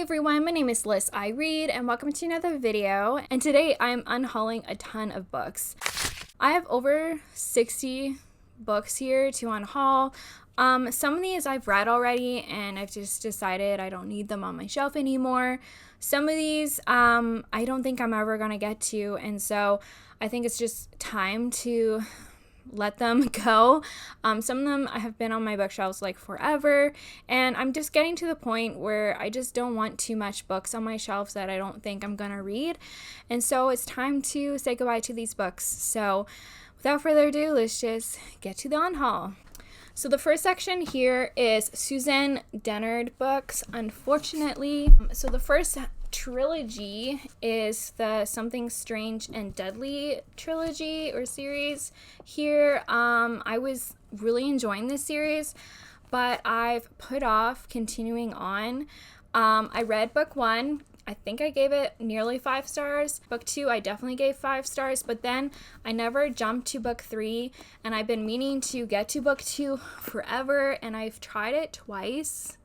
everyone, my name is Liz I Read and welcome to another video, and today I'm unhauling a ton of books. I have over 60 books here to unhaul. Some of these I've read already and I've just decided I don't need them on my shelf anymore. Some of these I don't think I'm ever gonna get to, and so I think it's just time to let them go. Some of them have been on my bookshelves like forever, and I'm just getting to the point where I just don't want too much books on my shelves that I don't think I'm gonna read, and so it's time to say goodbye to these books. So without further ado, let's just get to the unhaul. So the first section here is Susan Dennard books, unfortunately. So the first trilogy is the Something Strange and Deadly trilogy or series here. I was really enjoying this series, but I've put off continuing on. I read book 1. I think I gave it nearly 5 stars. Book 2, I definitely gave 5 stars, but then I never jumped to book 3, and I've been meaning to get to book 2 forever, and I've tried it twice,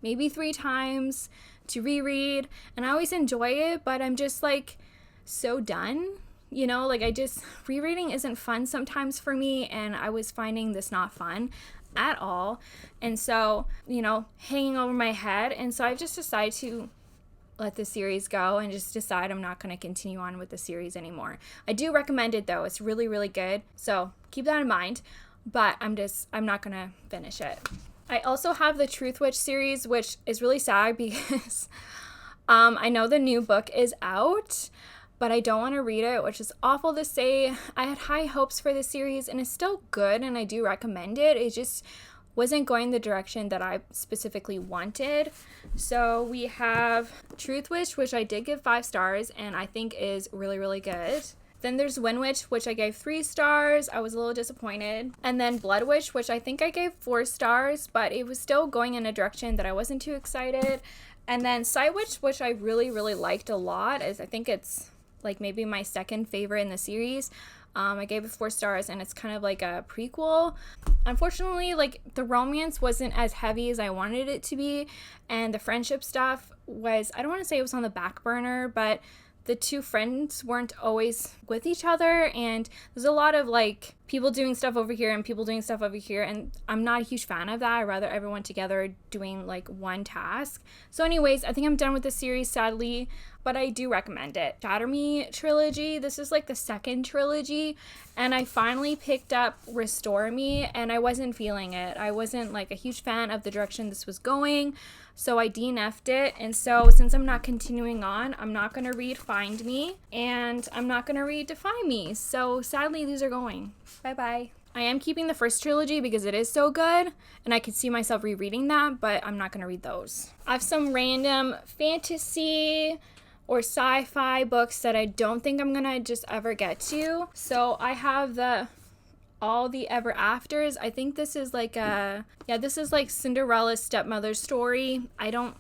maybe 3 times to reread, and I always enjoy it, but I'm just like so done. You know, like rereading isn't fun sometimes for me, and I was finding this not fun at all, and so, you know, hanging over my head, and so I've just decided to let the series go and just decide I'm not going to continue on with the series anymore. I do recommend it though. It's really, really good. So keep that in mind, but I'm not going to finish it. I also have the Truth Witch series, which is really sad because I know the new book is out, but I don't want to read it, which is awful to say. I had high hopes for the series and it's still good and I do recommend it. It just wasn't going the direction that I specifically wanted. So we have Truth Witch, which I did give 5 stars and I think is really, really good. Then there's Wind Witch, which I gave 3 stars. I was a little disappointed. And then Blood Witch, which I think I gave 4 stars, but it was still going in a direction that I wasn't too excited. And then Sight Witch, which I really, really liked a lot. I think it's like maybe my second favorite in the series. I gave it 4 stars and it's kind of like a prequel. Unfortunately, like the romance wasn't as heavy as I wanted it to be, and the friendship stuff was, I don't want to say it was on the back burner, but the two friends weren't always with each other, and there's a lot of like people doing stuff over here and people doing stuff over here, and I'm not a huge fan of that. I'd rather everyone together doing like one task. So anyways, I think I'm done with the series, sadly, but I do recommend it. Shatter Me trilogy, this is like the second trilogy, and I finally picked up Restore Me, and I wasn't feeling it. I wasn't like a huge fan of the direction this was going, so I DNF'd it. And so since I'm not continuing on, I'm not going to read Find Me, and I'm not going to read Defy Me. So sadly, these are going. Bye-bye. I am keeping the first trilogy because it is so good, and I could see myself rereading that, but I'm not going to read those. I have some random fantasy or sci-fi books that I don't think I'm going to just ever get to. So I have All the Ever Afters. I think this is like this is like Cinderella's stepmother's story. I don't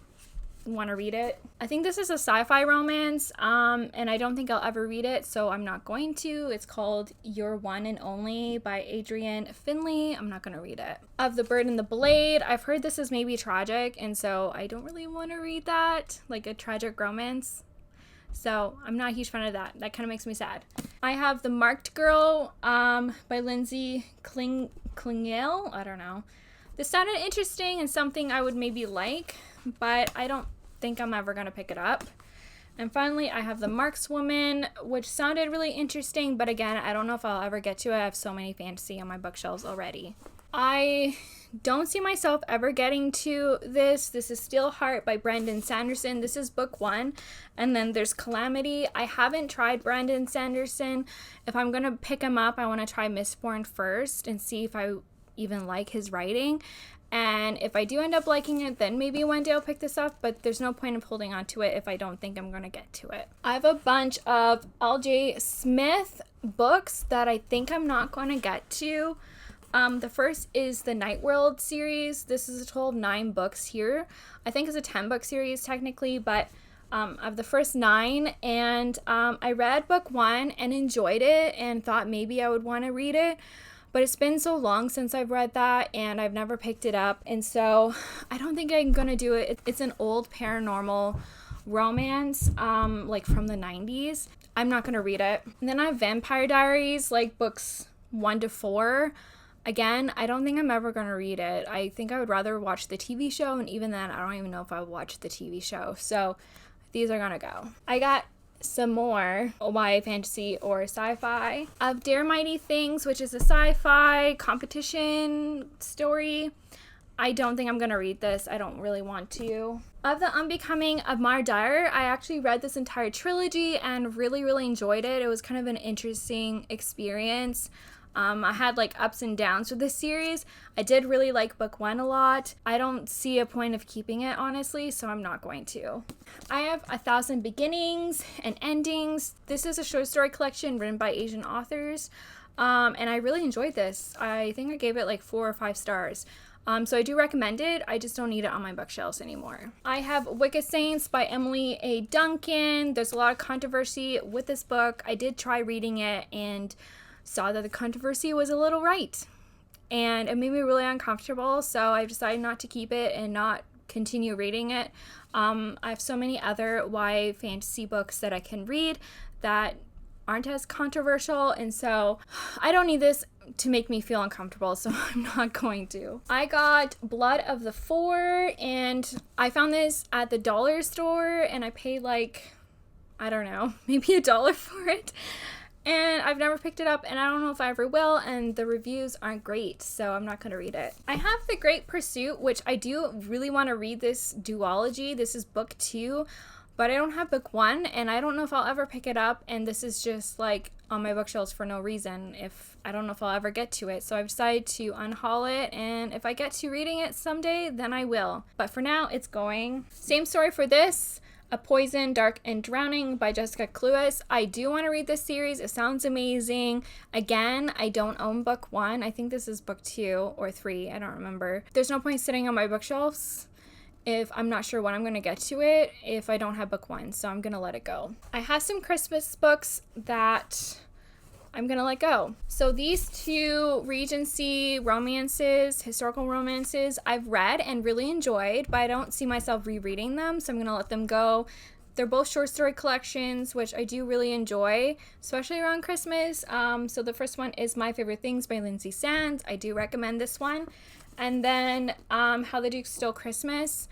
want to read it. I think this is a sci-fi romance, and I don't think I'll ever read it, so I'm not going to. It's called Your One and Only by Adrienne Finley. I'm not going to read it. Of the Bird and the Blade, I've heard this is maybe tragic, and so I don't really want to read that, like a tragic romance. So I'm not a huge fan of that. That kind of makes me sad. I have The Marked Girl by Lindsay Klingel. I don't know. This sounded interesting and something I would maybe like, but I don't think I'm ever going to pick it up. And finally, I have The Markswoman, which sounded really interesting, but again, I don't know if I'll ever get to it. I have so many fantasy on my bookshelves already. I don't see myself ever getting to this. This is Steelheart by Brandon Sanderson. This is book 1. And then there's Calamity. I haven't tried Brandon Sanderson. If I'm going to pick him up, I want to try Mistborn first and see if I even like his writing. And if I do end up liking it, then maybe one day I'll pick this up, but there's no point of holding on to it if I don't think I'm going to get to it. I have a bunch of L.J. Smith books that I think I'm not going to get to. The first is the Night World series. This is a total of 9 books here. I think it's a 10-book series technically, but of the first 9, and I read book 1 and enjoyed it and thought maybe I would want to read it, but it's been so long since I've read that and I've never picked it up, and so I don't think I'm gonna do it. It's an old paranormal romance, like from the 90s. I'm not gonna read it. And then I have Vampire Diaries, like books 1 to 4. Again, I don't think I'm ever gonna read it. I think I would rather watch the TV show, and even then I don't even know if I would watch the TV show. So these are gonna go. I got some more YA fantasy or sci-fi of Dare Mighty Things, which is a sci-fi competition story. I don't think I'm gonna read this. I don't really want to. Of The Unbecoming of Mar Dyer, I actually read this entire trilogy and really enjoyed it. It was kind of an interesting experience. I had like ups and downs with this series. I did really like book 1 a lot. I don't see a point of keeping it, honestly, so I'm not going to. I have 1,000 Beginnings and Endings. This is a short story collection written by Asian authors, and I really enjoyed this. I think I gave it like 4 or 5 stars. So I do recommend it. I just don't need it on my bookshelves anymore. I have Wicked Saints by Emily A. Duncan. There's a lot of controversy with this book. I did try reading it and saw that the controversy was a little right, and it made me really uncomfortable, so I decided not to keep it and not continue reading it. I have so many other YA fantasy books that I can read that aren't as controversial, and so I don't need this to make me feel uncomfortable, so I'm not going to. I got Blood of the Four, and I found this at the dollar store, and I paid like, I don't know, maybe $1 for it. And I've never picked it up, and I don't know if I ever will, and the reviews aren't great, so I'm not going to read it. I have The Great Pursuit, which I do really want to read this duology. This is book 2, but I don't have book 1, and I don't know if I'll ever pick it up, and this is just like on my bookshelves for no reason. I don't know if I'll ever get to it, so I've decided to unhaul it, and if I get to reading it someday, then I will. But for now, it's going. Same story for this. A Poison, Dark, and Drowning by Jessica Cluess. I do want to read this series. It sounds amazing. Again, I don't own book 1. I think this is book 2 or 3. I don't remember. There's no point sitting on my bookshelves if I'm not sure when I'm going to get to it if I don't have book 1, so I'm going to let it go. I have some Christmas books that I'm going to let go. So these 2 Regency romances, historical romances, I've read and really enjoyed, but I don't see myself rereading them, so I'm going to let them go. They're both short story collections, which I do really enjoy, especially around Christmas. So the first one is My Favorite Things by Lindsay Sands. I do recommend this one. And then How the Duke Stole Christmas.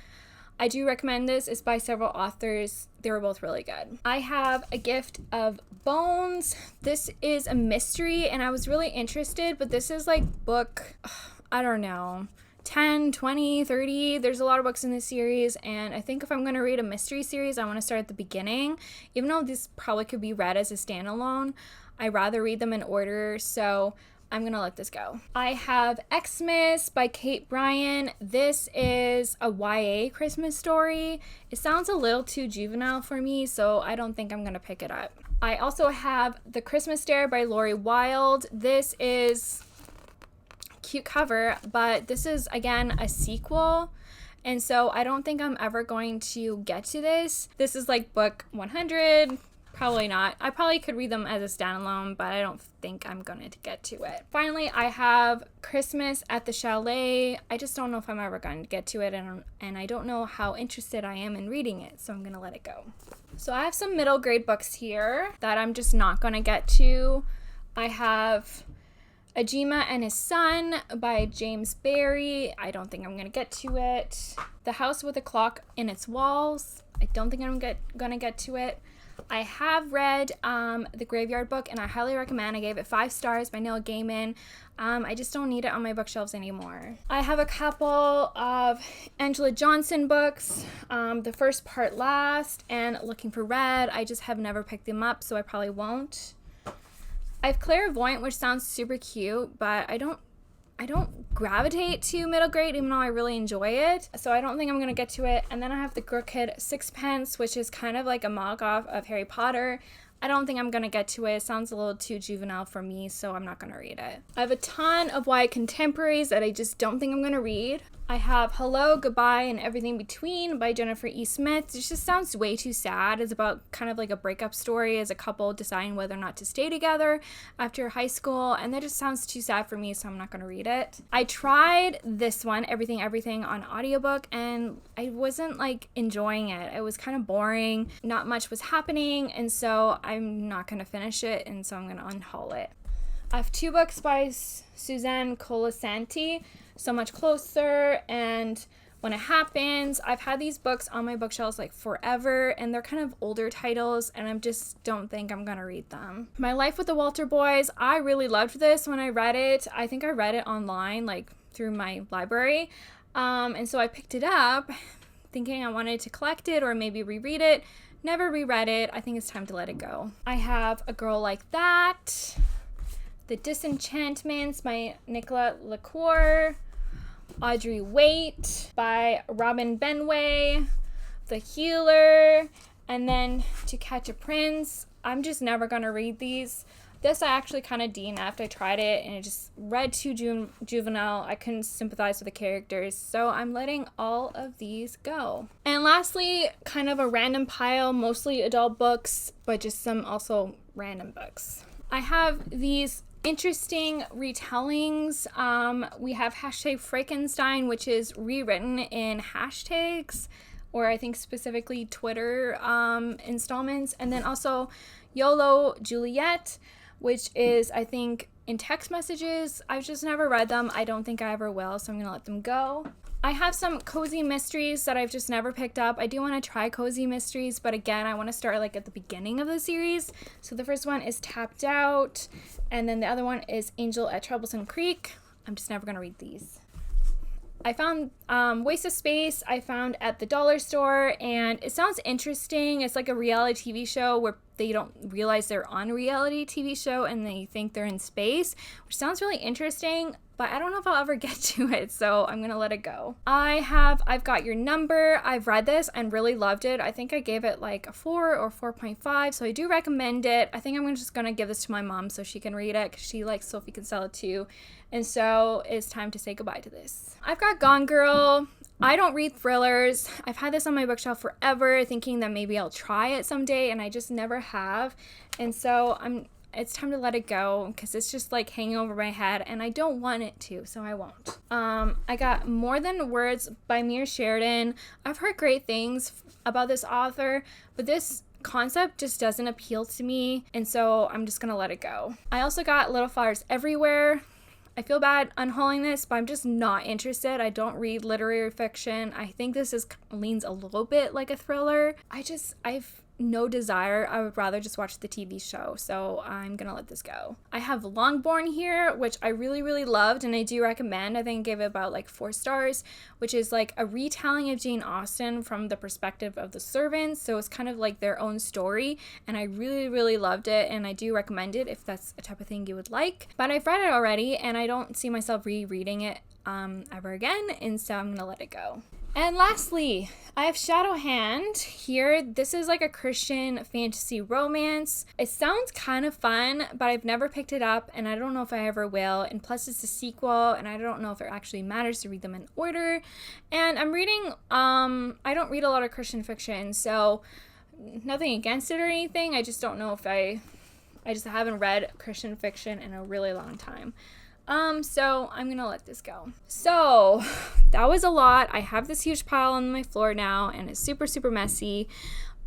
I do recommend this. It's by several authors. They were both really good. I have A Gift of Bones. This is a mystery, and I was really interested, but this is like book, I don't know, 10, 20, 30. There's a lot of books in this series, and I think if I'm going to read a mystery series, I want to start at the beginning. Even though this probably could be read as a standalone, I'd rather read them in order, so I'm gonna let this go. I have Xmas by Kate Bryan. This is a YA Christmas story. It sounds a little too juvenile for me, so I don't think I'm gonna pick it up. I also have The Christmas Dare by Lori Wilde. This is a cute cover, but this is, again, a sequel, and so I don't think I'm ever going to get to this. This is like book 100. Probably not. I probably could read them as a standalone, but I don't think I'm going to get to it. Finally, I have Christmas at the Chalet. I just don't know if I'm ever going to get to it, and I don't know how interested I am in reading it, so I'm going to let it go. So I have some middle grade books here that I'm just not going to get to. I have Ajima and His Son by James Barry. I don't think I'm going to get to it. The House with a Clock in Its Walls. I don't think I'm going to get to it. I have read The Graveyard Book, and I highly recommend. I gave it 5 stars by Neil Gaiman. I just don't need it on my bookshelves anymore. I have a couple of Angela Johnson books, The First Part Last and Looking for Red. I just have never picked them up, so I probably won't. I have Clairvoyant, which sounds super cute, but I don't gravitate to middle grade, even though I really enjoy it. So I don't think I'm going to get to it. And then I have The Crooked Sixpence, which is kind of like a mock-off of Harry Potter. I don't think I'm going to get to it. It sounds a little too juvenile for me, so I'm not going to read it. I have a ton of YA contemporaries that I just don't think I'm going to read. I have Hello, Goodbye, and Everything Between by Jennifer E. Smith. This just sounds way too sad. It's about kind of like a breakup story as a couple deciding whether or not to stay together after high school, and that just sounds too sad for me, so I'm not going to read it. I tried this one, Everything, Everything, on audiobook, and I wasn't like enjoying it. It was kind of boring. Not much was happening, and so I'm not going to finish it, and so I'm going to unhaul it. I have 2 books by Suzanne Colasanti, So Much Closer and When It Happens. I've had these books on my bookshelves like forever, and they're kind of older titles, and I just don't think I'm gonna read them. My Life with the Walter Boys, I really loved this when I read it. I think I read it online, like through my library, and so I picked it up thinking I wanted to collect it or maybe reread it. Never reread it. I think it's time to let it go. I have A Girl Like That, The Disenchantments by Nicola LaCour, Audrey Waite by Robin Benway, The Healer, and then To Catch a Prince. I'm just never going to read these. This I actually kind of DNF'd. I tried it and it just read too juvenile. I couldn't sympathize with the characters, so I'm letting all of these go. And lastly, kind of a random pile, mostly adult books, but just some also random books. I have these interesting retellings. We have hashtag Frankenstein, which is rewritten in hashtags, or I think specifically Twitter installments, and then also YOLO Juliet, which is I think in text messages. I've just never read them. I don't think I ever will, so I'm gonna let them go. I have some cozy mysteries that I've just never picked up. I do want to try cozy mysteries, but again, I want to start like at the beginning of the series. So the first one is Tapped Out, and then the other one is Angel at Troublesome Creek. I'm just never going to read these. I found Waste of Space, I found at the dollar store, and it sounds interesting. It's like a reality TV show where they don't realize they're on a reality TV show and they think they're in space, which sounds really interesting, but I don't know if I'll ever get to it, so I'm gonna let it go. I've Got Your Number. I've read this and really loved it. I think I gave it like a 4 or 4.5, so I do recommend it. I think I'm just gonna give this to my mom so she can read it, because she likes Sophie Kinsella too, and so it's time to say goodbye to this. I've got Gone Girl. I don't read thrillers. I've had this on my bookshelf forever, thinking that maybe I'll try it someday, and I just never have, and so it's time to let it go, because it's just like hanging over my head and I don't want it to, so I won't. I got More Than Words by Mia Sheridan. I've heard great things about this author, but this concept just doesn't appeal to me, and so I'm just gonna let it go. I also got Little Flowers Everywhere. I feel bad unhauling this, but I'm just not interested. I don't read literary fiction. I think this leans a little bit like a thriller. I've no desire. I would rather just watch the TV show, so I'm gonna let this go. I have Longborn here, which I really, really loved, and I do recommend. I think I gave it about like 4 stars, which is like a retelling of Jane Austen from the perspective of the servants, so it's kind of like their own story, and I really, really loved it, and I do recommend it if that's a type of thing you would like. But I've read it already, and I don't see myself rereading it ever again, and so I'm gonna let it go. And lastly, I have Shadowhand here. This is like a Christian fantasy romance. It sounds kind of fun, but I've never picked it up, and I don't know if I ever will. And plus it's a sequel, and I don't know if it actually matters to read them in order. And I'm reading, I don't read a lot of Christian fiction, so nothing against it or anything. I just don't know if I just haven't read Christian fiction in a really long time. So I'm gonna let this go. So that was a lot. I have this huge pile on my floor now, and it's super, super messy,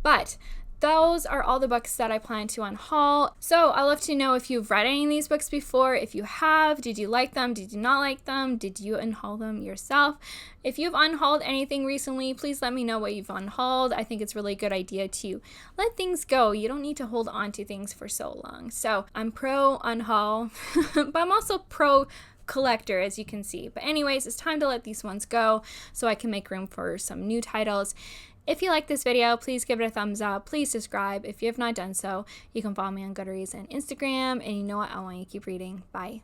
but those are all the books that I plan to unhaul. So I'd love to know if you've read any of these books before. If you have, did you like them? Did you not like them? Did you unhaul them yourself? If you've unhauled anything recently, please let me know what you've unhauled. I think it's a really good idea to let things go. You don't need to hold on to things for so long. So I'm pro unhaul, but I'm also pro collector, as you can see. But anyways, it's time to let these ones go so I can make room for some new titles. If you like this video, please give it a thumbs up. Please subscribe. If you have not done so, you can follow me on Goodreads and Instagram. And you know what? I want you to keep reading. Bye.